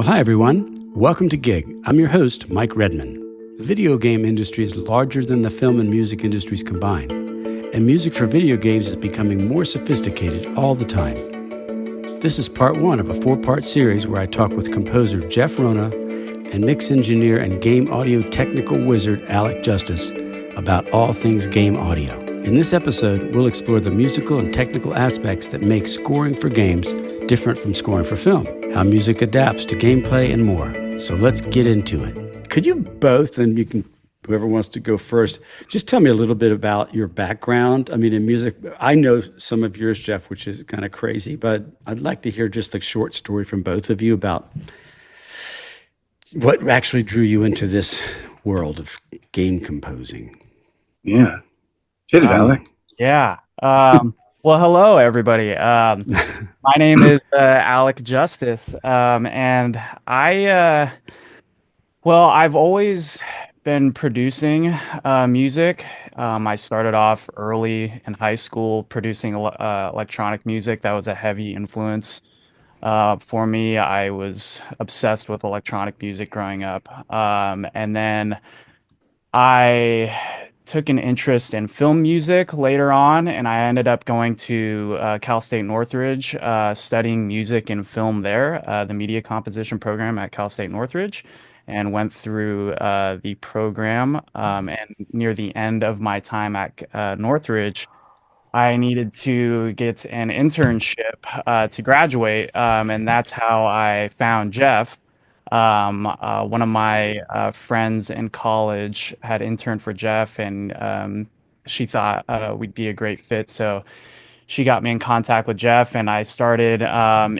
Well, hi everyone. Welcome to Gig. I'm your host, Mike Redman. The video game industry is larger than the film and music industries combined, and music for video games is becoming more sophisticated all the time. This is part one of a four-part series where I talk with composer Jeff Rona and mix engineer and game audio technical wizard Alec Justice about all things game audio. In this episode, we'll explore the musical and technical aspects that make scoring for games different from scoring for film, how music adapts to gameplay, and more. So let's get into it. Could you both, and you can, whoever wants to go first, just tell me a little bit about your background? I mean, in music, I know some of yours, Jeff, which is kind of crazy, but I'd like to hear just a short story from both of you about what actually drew you into this world of game composing. Yeah. Hit it, Alec. Yeah. Well, hello, everybody. My name is Alec Justice, and I've always been producing music. I started off early in high school producing electronic music. That was a heavy influence for me. I was obsessed with electronic music growing up, and then I took an interest in film music later on, and I ended up going to Cal State Northridge, studying music and film there, the media composition program at Cal State Northridge, and went through the program. And near the end of my time at Northridge, I needed to get an internship to graduate, and that's how I found Jeff. One of my friends in college had interned for Jeff, and she thought we'd be a great fit. So she got me in contact with Jeff, and I started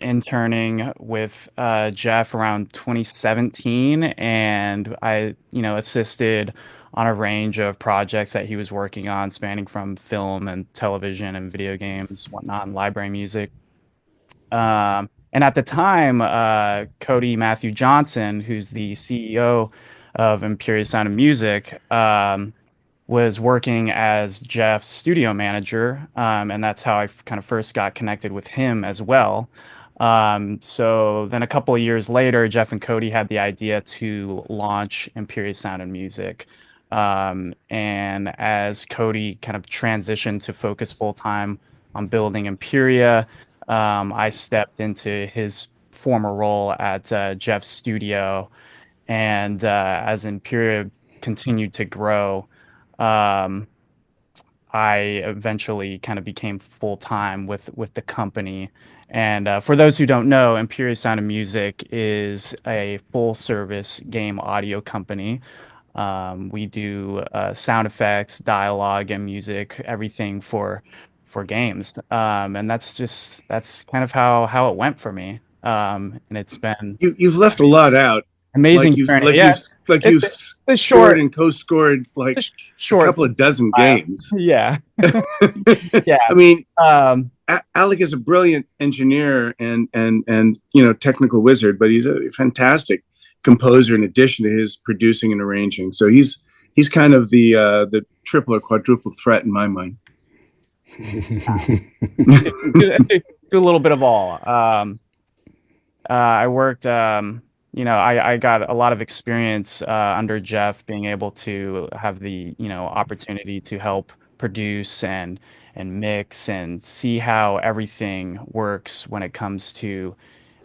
interning with Jeff around 2017, and I, assisted on a range of projects that he was working on, spanning from film and television and video games, whatnot, and library music. And at the time, Cody Matthew Johnson, who's the CEO of Emperia Sound and Music, was working as Jeff's studio manager, and that's how I kind of first got connected with him as well. So then a couple of years later, Jeff and Cody had the idea to launch Emperia Sound and Music. And as Cody kind of transitioned to focus full-time on building Emperia, I stepped into his former role at Jeff's studio, and as Emperia continued to grow, I eventually kind of became full-time with the company. And for those who don't know, Emperia Sound and Music is a full-service game audio company. We do sound effects, dialogue, and music, everything for games, and that's kind of how it went for me, and it's been You've left a lot out. amazing journey. Yeah, You've it's scored short, and co-scored like it's a short. couple of dozen games. Yeah, yeah. I mean, Um, Alec is a brilliant engineer and technical wizard, but he's a fantastic composer in addition to his producing and arranging. So he's kind of the triple or quadruple threat in my mind. do a little bit of all. I worked, I got a lot of experience under Jeff, being able to have the, opportunity to help produce and mix and see how everything works when it comes to,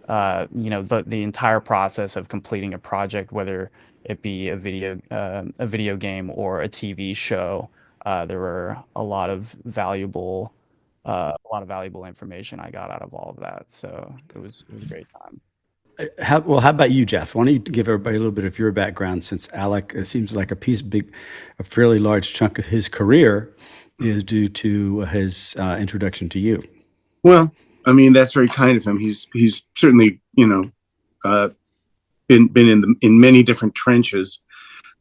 the entire process of completing a project, whether it be a video game or a TV show. There were a lot of valuable information I got out of all of that. So it was a great time. How about you, Jeff? Why don't you give everybody a little bit of your background, since Alec, it seems like a fairly large chunk of his career is due to his introduction to you. Well, I mean, that's very kind of him. He's certainly been in many different trenches,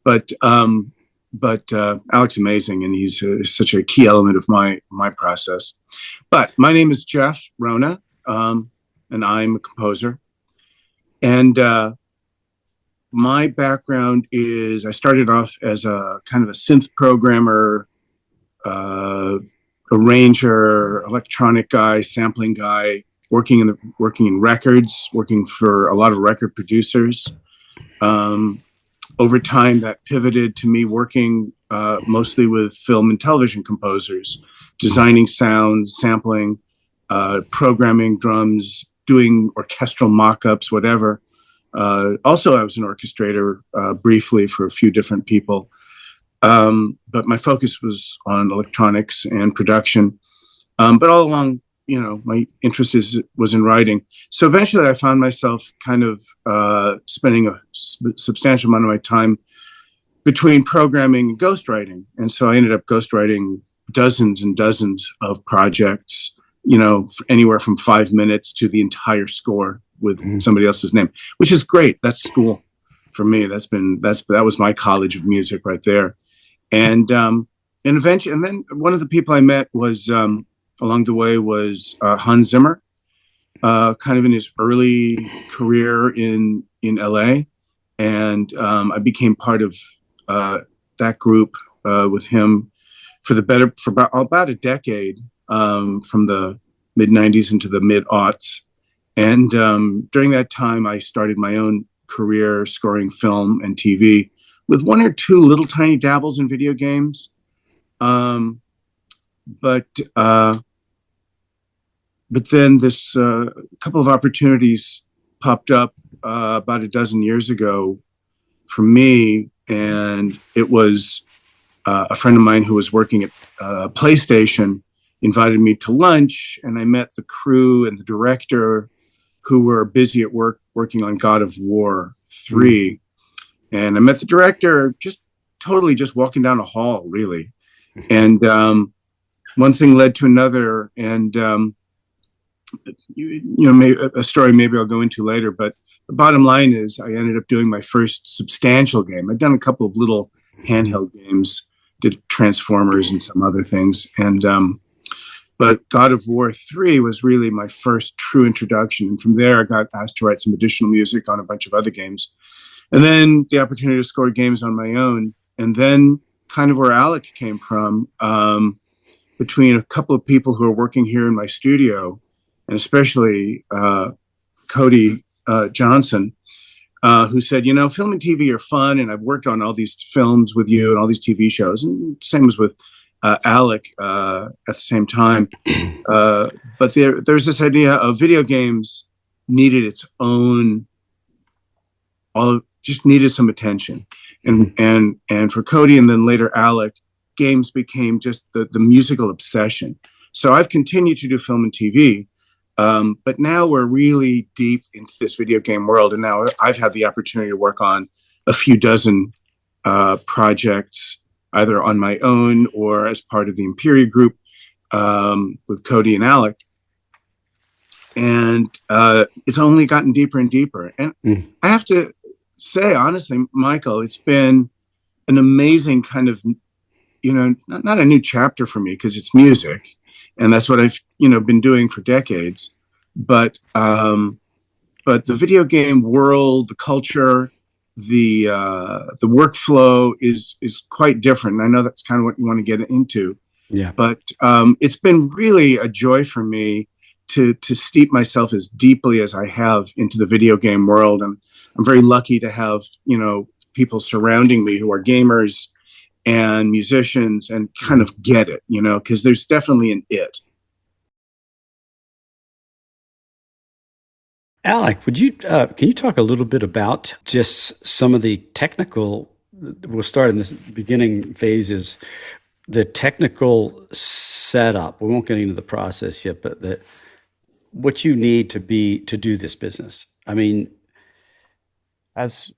but Alec's amazing, and he's such a key element of my process. But my name is Jeff Rona, and I'm a composer. And my background is I started off as a kind of a synth programmer, arranger, electronic guy, sampling guy, working in records, working for a lot of record producers. Over time, that pivoted to me working mostly with film and television composers, designing sounds, sampling, programming drums, doing orchestral mock-ups, whatever. Also, I was an orchestrator briefly for a few different people. But my focus was on electronics and production. But all along, my interest was in writing. So eventually I found myself kind of spending a substantial amount of my time between programming and ghostwriting. And so I ended up ghostwriting dozens and dozens of projects, anywhere from 5 minutes to the entire score with somebody else's name, which is great. That's school for me. That was my college of music right there. And eventually, and then one of the people I met was along the way was Hans Zimmer, kind of in his early career in LA, and I became part of that group with him for about a decade, from the mid '90s into the mid aughts, and during that time, I started my own career scoring film and TV with one or two little tiny dabbles in video games. But then this couple of opportunities popped up about a dozen years ago for me, and it was a friend of mine who was working at PlayStation invited me to lunch, and I met the crew and the director who were busy at work working on God of War 3. And I met the director just walking down a hall, really. And one thing led to another. And, a story maybe I'll go into later. But the bottom line is I ended up doing my first substantial game. I'd done a couple of little handheld games, did Transformers and some other things. But God of War 3 was really my first true introduction. And from there, I got asked to write some additional music on a bunch of other games. And then the opportunity to score games on my own. And then kind of where Alec came from, between a couple of people who are working here in my studio, and especially Cody Johnson, who said, film and TV are fun, and I've worked on all these films with you and all these TV shows. And same as with Alec at the same time. But there's this idea of video games needed its own, just needed some attention. And for Cody and then later Alec, games became just the musical obsession. So I've continued to do film and TV, but now we're really deep into this video game world. And now I've had the opportunity to work on a few dozen projects, either on my own or as part of the Emperia group with Cody and Alec. And it's only gotten deeper and deeper. And I have to say, honestly, Michael, it's been an amazing kind of, not a new chapter for me because it's music, and that's what I've, been doing for decades. But the video game world, the culture, the workflow is quite different. And I know that's kind of what you want to get into. Yeah. But it's been really a joy for me to steep myself as deeply as I have into the video game world. And I'm very lucky to have, people surrounding me who are gamers and musicians and kind of get it, because there's definitely an it. Alec, can you talk a little bit about just some of the technical, we'll start in this beginning phases, the technical setup. We won't get into the process yet, but what you need to do this business. I mean, As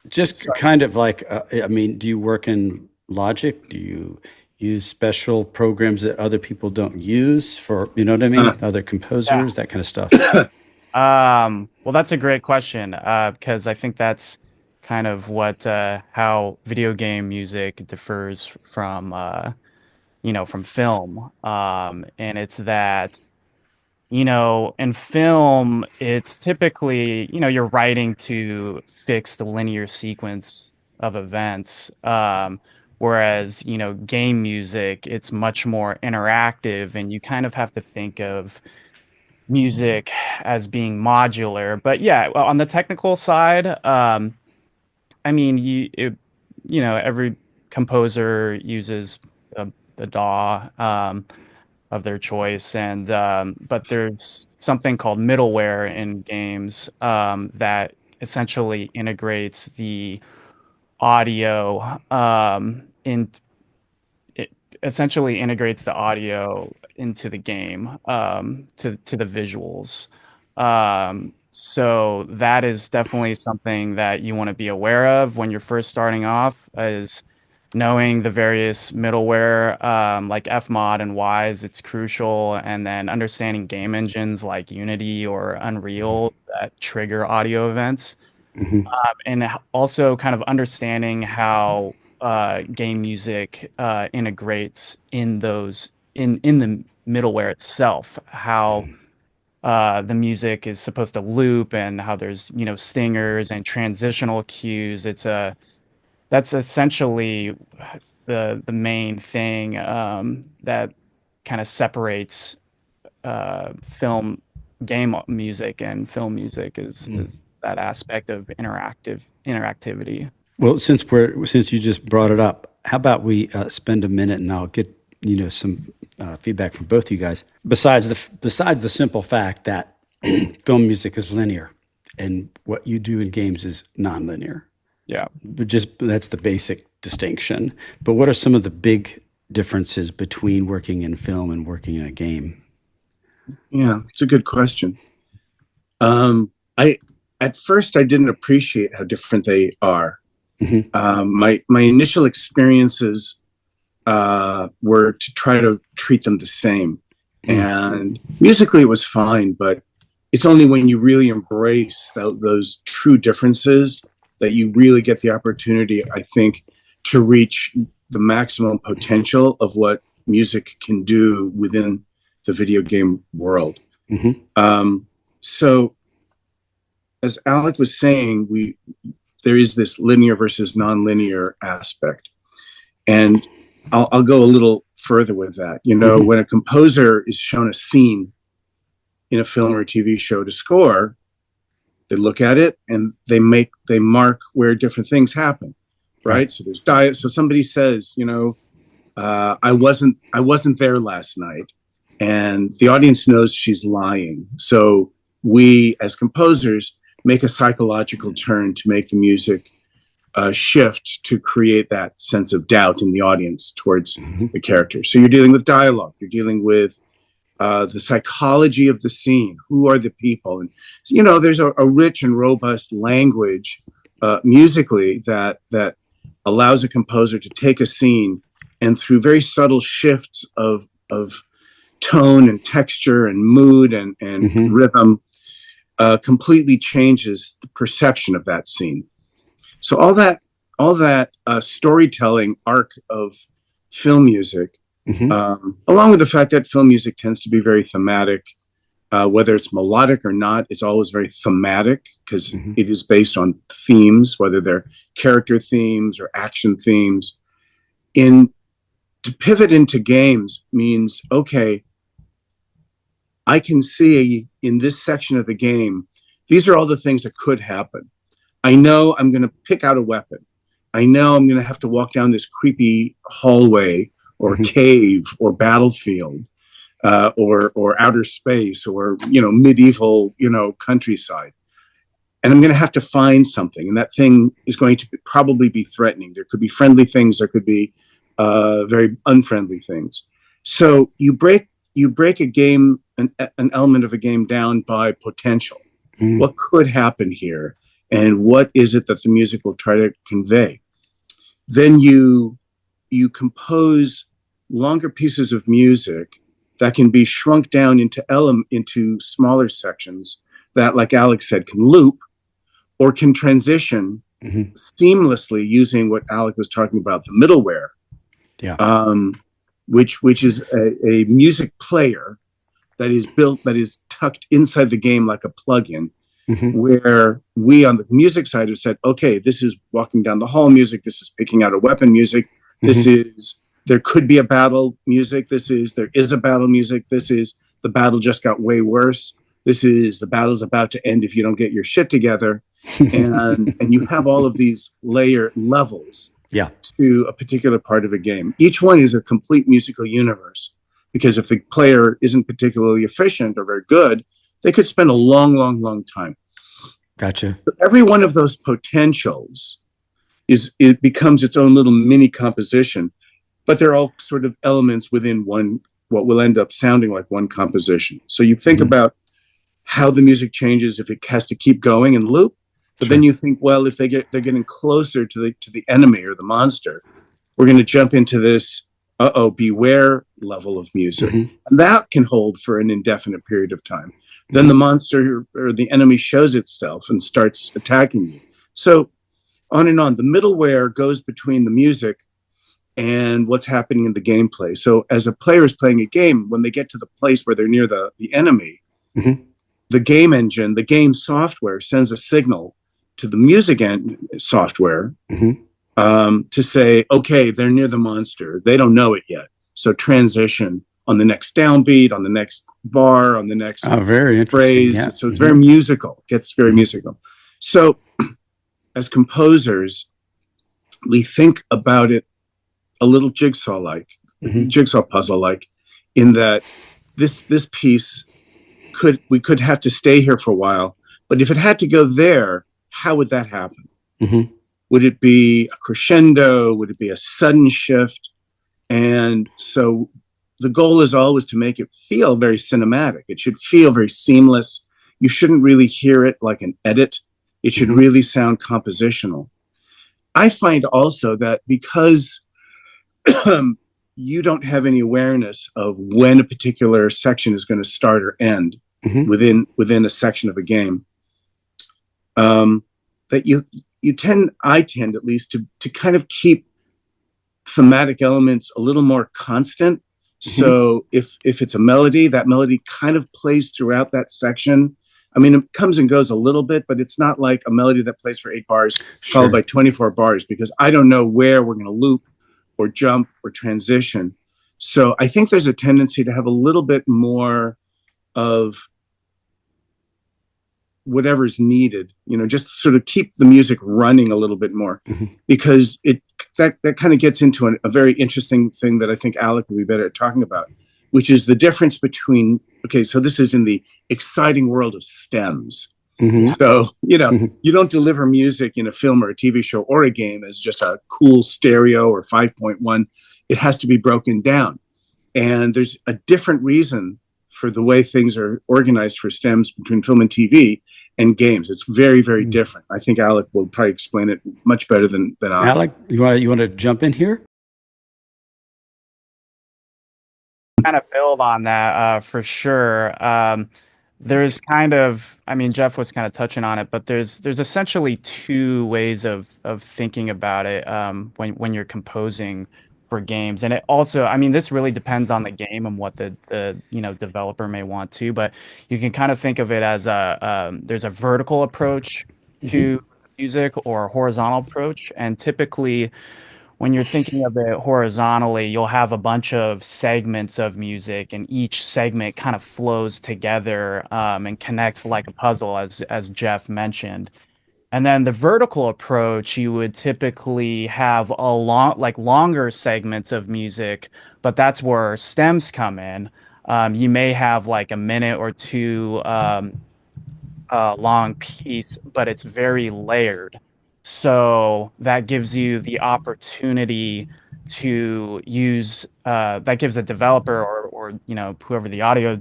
just kind of like, do you work in Logic? Do you use special programs that other people don't use for, other composers, that kind of stuff? Well, that's a great question, because I think that's kind of what how video game music differs from from film. And it's that in film, it's typically, you're writing to fix the linear sequence of events. Whereas, game music, it's much more interactive, and you kind of have to think of music as being modular. But yeah, well, on the technical side, I mean, every composer uses the DAW of their choice, and but there's something called middleware in games that essentially integrates the audio in it essentially integrates the audio into the game to the visuals. So that is definitely something that you want to be aware of when you're first starting off, is knowing the various middleware like Fmod and Wise. It's crucial, and then understanding game engines like Unity or Unreal that trigger audio events, Hmm. and also kind of understanding how game music integrates in those in the middleware itself, how the music is supposed to loop, and how there's stingers and transitional cues. That's essentially the main thing that kind of separates film game music and film music is that aspect of interactivity. Well, since you just brought it up, how about we spend a minute and I'll get some feedback from both of you guys. Besides the simple fact that film music is linear and what you do in games is nonlinear, Yeah. but just that's the basic distinction. But what are some of the big differences between working in film and working in a game? Yeah, it's a good question. I At first I didn't appreciate how different they are. Hmm. My initial experiences were to try to treat them the same, and musically it was fine, but it's only when you really embrace those true differences that you really get the opportunity, I think, to reach the maximum potential of what music can do within the video game world. Hmm. So, as Alec was saying, there is this linear versus non-linear aspect, and I'll go a little further with that. When a composer is shown a scene in a film or a TV show to score, they look at it and they mark where different things happen, right? So there's diet. So somebody says, I wasn't there last night, and the audience knows she's lying. So we, as composers, make a psychological turn to make the music shift to create that sense of doubt in the audience towards the character. So you're dealing with dialogue. You're dealing with the psychology of the scene. Who are the people? And there's a rich and robust language musically that allows a composer to take a scene and through very subtle shifts of tone and texture and mood and rhythm completely changes the perception of that scene. So all that storytelling arc of film music, along with the fact that film music tends to be very thematic, whether it's melodic or not, it's always very thematic because it is based on themes, whether they're character themes or action themes. To pivot into games means, okay, I can see in this section of the game, these are all the things that could happen. I know I'm going to pick out a weapon. I know I'm going to have to walk down this creepy hallway or cave or battlefield or outer space or medieval countryside, and I'm going to have to find something, and that thing is going to probably be threatening. There could be friendly things. There could be very unfriendly things. So you break a game, an element of a game down by potential. What could happen here? And what is it that the music will try to convey? Then you compose longer pieces of music that can be shrunk down into smaller sections that, like Alex said, can loop or can transition seamlessly using what Alec was talking about, the middleware, which is a music player that is tucked inside the game like a plugin. Where we on the music side have said, okay, this is walking down the hall music, this is picking out a weapon music, there could be a battle music, there is a battle music, this is the battle just got way worse. This is the battle's about to end if you don't get your shit together. And you have all of these layer levels Yeah. to a particular part of a game. Each one is a complete musical universe, because if the player isn't particularly efficient or very good, they could spend a long, long, long time. Gotcha. But every one of those potentials it becomes its own little mini composition, but they're all sort of elements within one, what will end up sounding like one composition. So you think about how the music changes if it has to keep going in loop, but then you think, well, if they're getting closer to the enemy or the monster, we're going to jump into this beware level of music, and that can hold for an indefinite period of time. Then the monster or the enemy shows itself and starts attacking you. So on and on. The middleware goes between the music and what's happening in the gameplay. So as a player is playing a game, when they get to the place where they're near the enemy, the game engine, the game software sends a signal to the music software to say, okay, they're near the monster. They don't know it yet. So transition on the next downbeat, on the next bar, on the next very interesting. phrase. Yeah. So it's very musical, gets very musical. So as composers, we think about it a little jigsaw-like, jigsaw puzzle-like, in that this piece we could have to stay here for a while, but if it had to go there, how would that happen? Would it be a crescendo? Would it be a sudden shift? And so the goal is always to make it feel very cinematic. It should feel very seamless. You shouldn't really hear it like an edit. It should really sound compositional. I find also that because you don't have any awareness of when a particular section is going to start or end within a section of a game, that I tend at least to kind of keep thematic elements a little more constant. So if it's a melody, that melody kind of plays throughout that section. I mean, it comes and goes a little bit, but it's not like a melody that plays for 8 bars followed by 24 bars, because I don't know where we're going to loop or jump or transition. So I think there's a tendency to have a little bit more of whatever's needed, just sort of keep the music running a little bit more, because that kind of gets into a very interesting thing that I think Alec will be better at talking about, which is the difference between, so this is in the exciting world of stems. So, you don't deliver music in a film or a TV show or a game as just a cool stereo or 5.1. It has to be broken down. And there's a different reason for the way things are organized for stems between film and TV and games. It's very, very different. I think Alec will probably explain it much better than I. Alec, you want to jump in here? Kind of build on that for sure. There's Jeff was kind of touching on it, but there's essentially two ways of thinking about it when you're composing for games. And it also, this really depends on the game and what the developer may want to, but you can kind of think of it as there's a vertical approach to music or a horizontal approach. And typically when you're thinking of it horizontally, you'll have a bunch of segments of music, and each segment kind of flows together and connects like a puzzle, as Jeff mentioned. And then the vertical approach, you would typically have longer segments of music, but that's where stems come in. You may have like a minute or two long piece, but it's very layered. So that gives you the opportunity to use, that gives the developer or whoever the audio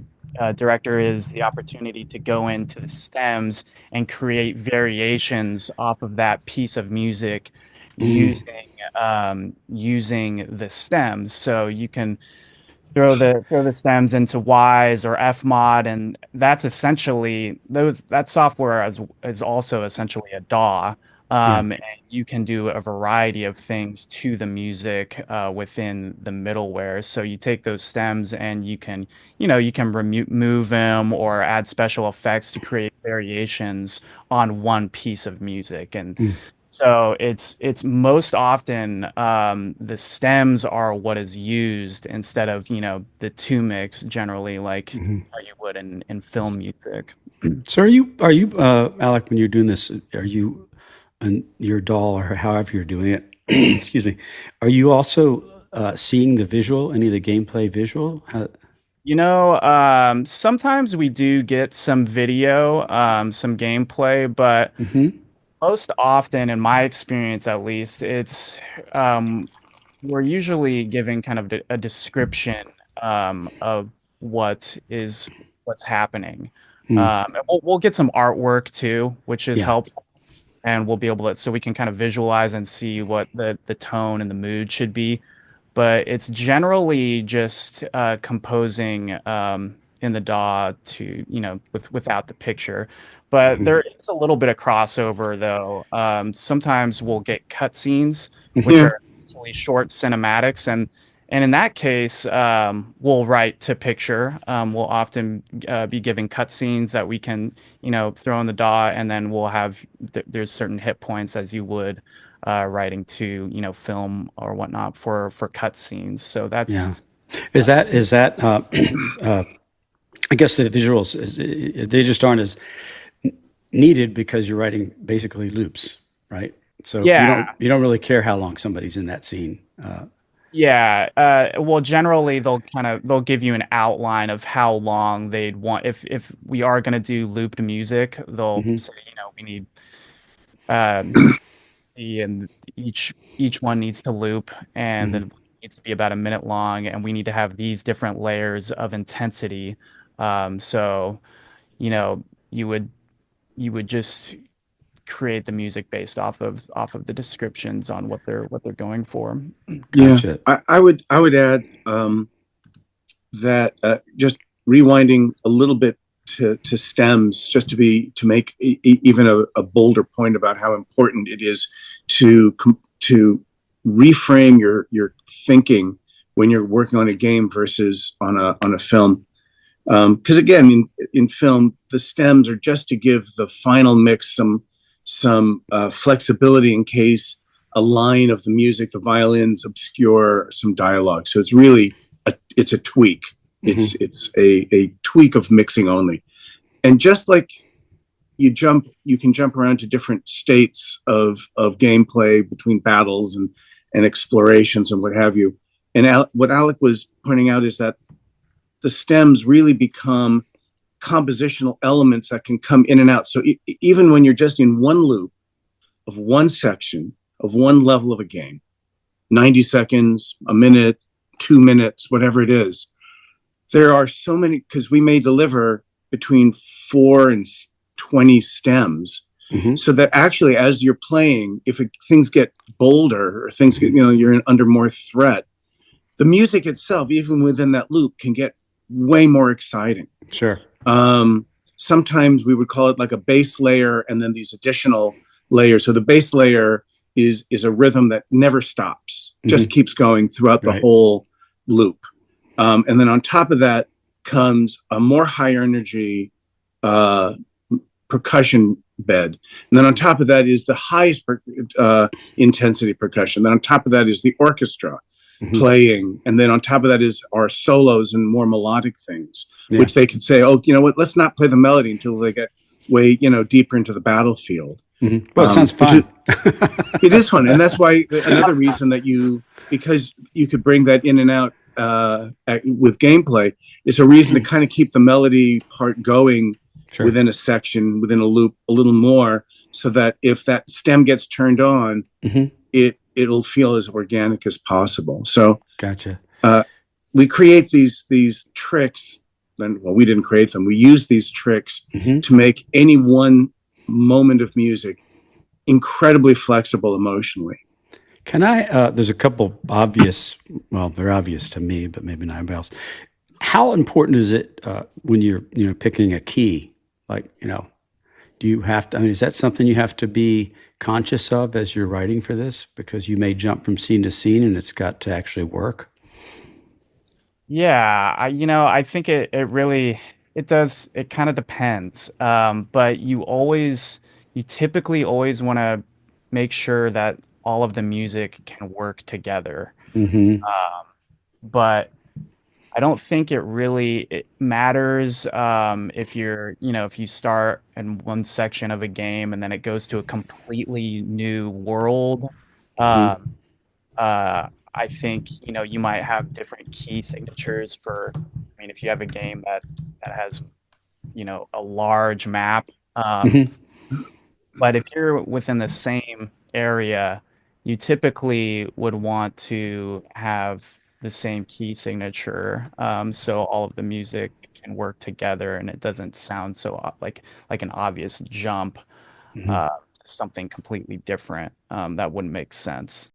director is, the opportunity to go into the stems and create variations off of that piece of music using the stems. So you can throw the stems into Wise or Fmod, and that's essentially that software is also essentially a DAW. And you can do a variety of things to the music within the middleware. So you take those stems and you can remove them or add special effects to create variations on one piece of music. And So it's most often the stems are what is used instead of, the two mix generally like Mhm. how you would in film music. So are you Alec, when you're doing this, are you and your doll or however you're doing it, excuse me, are you also seeing the visual, any of the gameplay visual? Sometimes we do get some video, some gameplay, but Mhm. most often, in my experience at least, it's we're usually giving kind of a description of what is what's happening. Mm. And we'll get some artwork too, which is Yeah. helpful, and we'll be able to so we can kind of visualize and see what the tone and the mood should be. But it's generally just composing in the DAW to, without the picture. But Mhm. there is a little bit of crossover though. Sometimes we'll get cutscenes, which Yeah. are actually short cinematics, and in that case, we'll write to picture. We'll often be giving cutscenes that we can, throw in the DAW, and then we'll have there's certain hit points as you would writing to, film or whatnot for cutscenes. So that's Yeah. Is that uh, I guess the visuals they just aren't as needed because you're writing basically loops, right? So you yeah. don't really care how long somebody's in that scene. Yeah, well, generally they'll give you an outline of how long they'd want. If we are going to do looped music, they'll Mhm. say, we need um and each one needs to loop, and then Mhm. it needs to be about a minute long, and we need to have these different layers of intensity. So you know you would just create the music based off of the descriptions on what they're going for. Yeah. Gotcha. I would add that just rewinding a little bit to stems, just to make even a bolder point about how important it is to reframe your thinking when you're working on a game versus on a film. Because again, in film, the stems are just to give the final mix some flexibility in case a line of the music, the violins obscure some dialogue. So it's a tweak. Hmm. It's a tweak of mixing only. And just like you can jump around to different states of gameplay between battles and explorations and what have you. And what Alec was pointing out is that the stems really become compositional elements that can come in and out. So even when you're just in one loop of one section of one level of a game, 90 seconds, a minute, 2 minutes, whatever it is, there are so many, because we may deliver between 4 and 20 stems. Hmm. So that actually, as you're playing, if things get bolder or things get, Hmm. you're under more threat, the music itself, even within that loop, can get way more exciting. Sure. Um, Sometimes we would call it like a base layer and then these additional layers. So the base layer is a rhythm that never stops, just Hmm. keeps going throughout the Right. whole loop. And then on top of that comes a more high energy uh, percussion bed. And then on top of that is the highest intensity percussion. Then on top of that is the orchestra Hmm. playing. And then on top of that is our solos and more melodic things, Yeah. which they could say, oh, you know what, let's not play the melody until they get way, deeper into the battlefield. Hmm. Well, it sounds Which is, fun. it is fun. And that's why another reason that because you could bring that in and out with gameplay, is a reason to kind of keep the melody part going Sure. within a section, within a loop, a little more, so that if that stem gets turned on, Hmm. it'll feel as organic as possible. So Gotcha. uh, we create these tricks. And well, we didn't create them. We use these tricks Hmm. to make any one moment of music incredibly flexible emotionally. Can I? There's a couple obvious. Well, they're obvious to me, but maybe not everybody else. How important is it when you're picking a key? Like do you have to? I mean, is that something you have to be conscious of as you're writing for this? Because you may jump from scene to scene, and it's got to actually work. Yeah, I think it really it does it kind of depends. But you typically always want to make sure that all of the music can work together. Hmm. But I don't think it matters if if you start in one section of a game and then it goes to a completely new world. Hmm. Um, I think, you might have different key signatures if you have a game that has, a large map. Hmm. But if you're within the same area, you typically would want to have the same key signature, so all of the music can work together and it doesn't sound so like an obvious jump Hmm. to something completely different. That wouldn't make sense.